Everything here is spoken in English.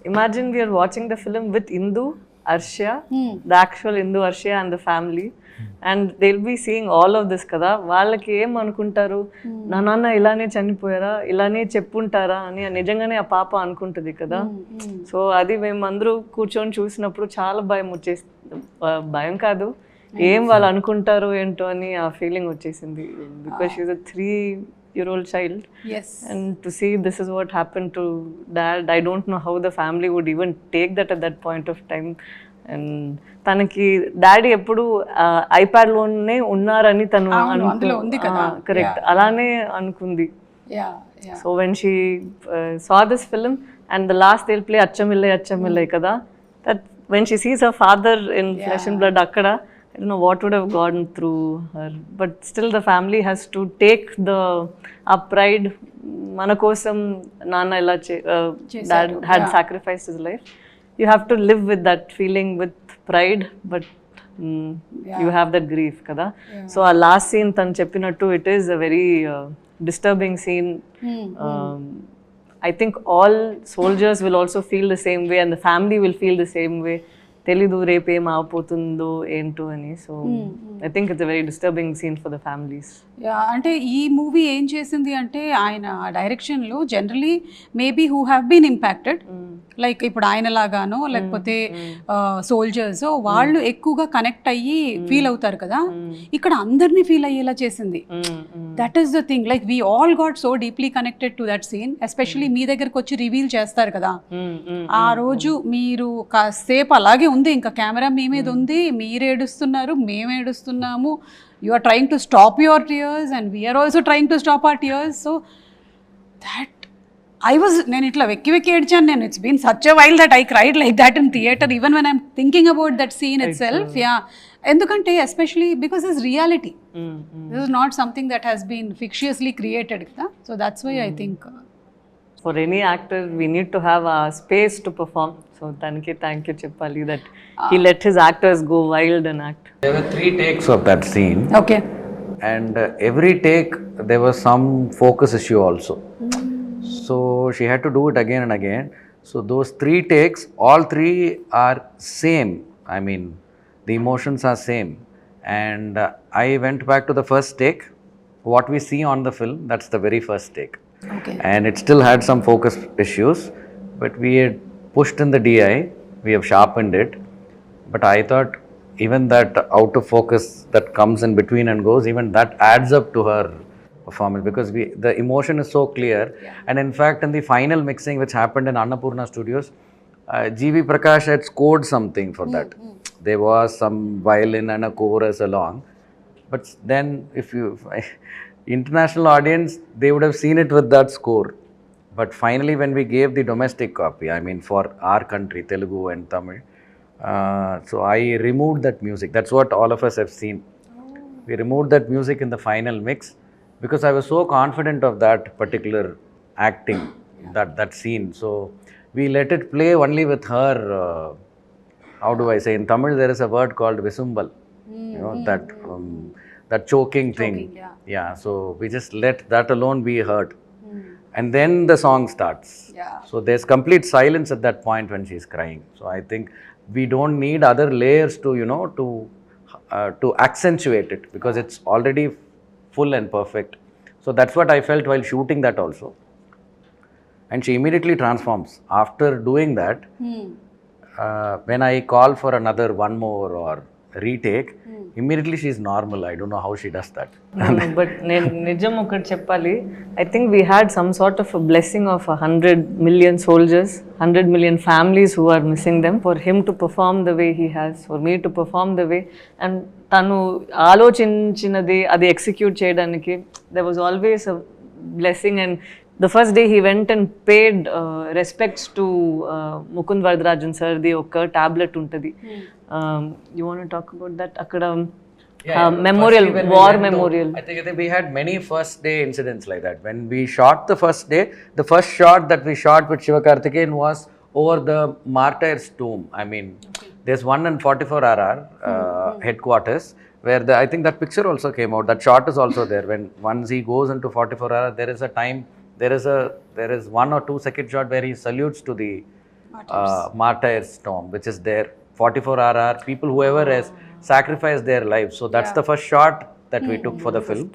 imagine we are watching the film with Indu, Arshia, the actual Indu, Arshia and the family, and they'll be seeing all of this కదా. వాళ్ళకి ఏం అనుకుంటారు, నా నాన్న ఇలానే చనిపోయారా, ఇలానే చెప్పుంటారా అని నిజంగానే ఆ పాప అనుకుంటుంది కదా. సో అది మేము అందరూ కూర్చొని చూసినప్పుడు చాలా భయం వచ్చేసింది. భయం కాదు, ఏం వాళ్ళు అనుకుంటారు ఏంటో అని ఆ ఫీలింగ్ వచ్చేసింది. Because she is a 3-year-old child. Yes. And to see this is what happened to dad, I don't know how the family would even take that at that point of time. And తనకి daddy ఎప్పుడు iPad లోనే ఉన్నారని తను correct అలానే అనుకుంది. So when she saw this film and the last they'll play అచ్చమిల్లై కదా, that when she sees her father in flesh and blood akkada, I don't know what would have gone through her, but still the family has to take the pride. Mana kosam nana ila dad had sacrificed his life. You have to live with that feeling with pride, but you have that grief kada. So our last scene tan cheppinattu, it is a very disturbing scene. I think all soldiers will also feel the same way and the family will feel the same way. తెలీదు రేపు ఏం ఆగిపోతుందో ఏంటో అని. So I think it's a very disturbing scene for the families. అంటే ఈ movie ఏం చేసింది అంటే ఆయన డైరెక్షన్లో generally maybe who have been impacted, like ఇప్పుడు ఆయన లాగానో లేకపోతే సోల్జర్స్ వాళ్ళు ఎక్కువగా కనెక్ట్ అయ్యి ఫీల్ అవుతారు కదా, ఇక్కడ అందరినీ ఫీల్ అయ్యేలా చేసింది. That is the thing, like we all got so deeply connected to that scene. Especially మీ దగ్గరకు వచ్చి రివీల్ చేస్తారు కదా, ఆ రోజు మీరు కాసేపు అలాగే ఉంది, ఇంకా కెమెరా మీ మీద ఉంది, మీరు ఏడుస్తున్నారు, మేము ఏడుస్తున్నాము. You are trying to stop your tears and we are also trying to stop our tears. So that నేను ఇట్లా వెక్కి ఏడ్చాను నేను. It's been such a while that I cried like that in theatre, even when I'm thinking about that scene itself. ఎందుకంటే especially because it's reality. This is not something that has been fictiously created కదా. So that's why I think for any actor we need to have a space to perform. So thank you cheppali that he let his actors go wild and act. There were 3 takes of that scene. Okay. And every take there was some focus issue also. So she had to do it again and again. So those 3 takes, all 3 are same. I mean, the emotions are same. And I went back to the first take. What we see on the film, that's the very first take. Okay. And it still had some focus issues, but we had pushed in the DI, we have sharpened it. But I thought even that out of focus that comes in between and goes, even that adds up to her performance, because the emotion is so clear. And in fact, in the final mixing which happened in Annapurna Studios, G.V. Prakash had scored something for that. There was some violin and a chorus along. But then if international audience, they would have seen it with that score. But finally when we gave the domestic copy, I mean for our country, Telugu and Tamil, so I removed that music. That's what all of us have seen. We removed that music in the final mix because I was so confident of that particular acting, that scene. So we let it play only with her, how do I say, in Tamil there is a word called visumbal, you know, that choking thing. Yeah, so we just let that alone be heard. And then the song starts. So there's complete silence at that point when she's crying. So I think we don't need other layers to, you know, to accentuate it, because it's already full and perfect. So that's what I felt while shooting that also. And she immediately transforms after doing that. When I call for another one more or retake, immediately she is normal. I don't know how she does that. But nijam okati cheppali, I think we had some sort of a blessing of 100 million soldiers, 100 million families who are missing them, for him to perform the way he has, for me to perform the way. And tanu ఆలోచించినది అది execute చేయడానికి there was always a blessing. And the first day he went and paid respects to Mukund Varadarajan sir di oka tablet untadi. You want to talk about that? Akkada memorial, war memorial. I think we had many first day incidents like that. When we shot the first day, the first shot that we shot with Sivakarthikeyan was over the martyr's tomb. I mean, there's one in 44RR headquarters where I think that picture also came out. That shot is also there. When once he goes into 44RR, there is a time, there is 1 or 2 second shot where he salutes to the martyrs tomb, which is there. 44 RR people, whoever has sacrificed their lives. So that's the first shot that we took for the film.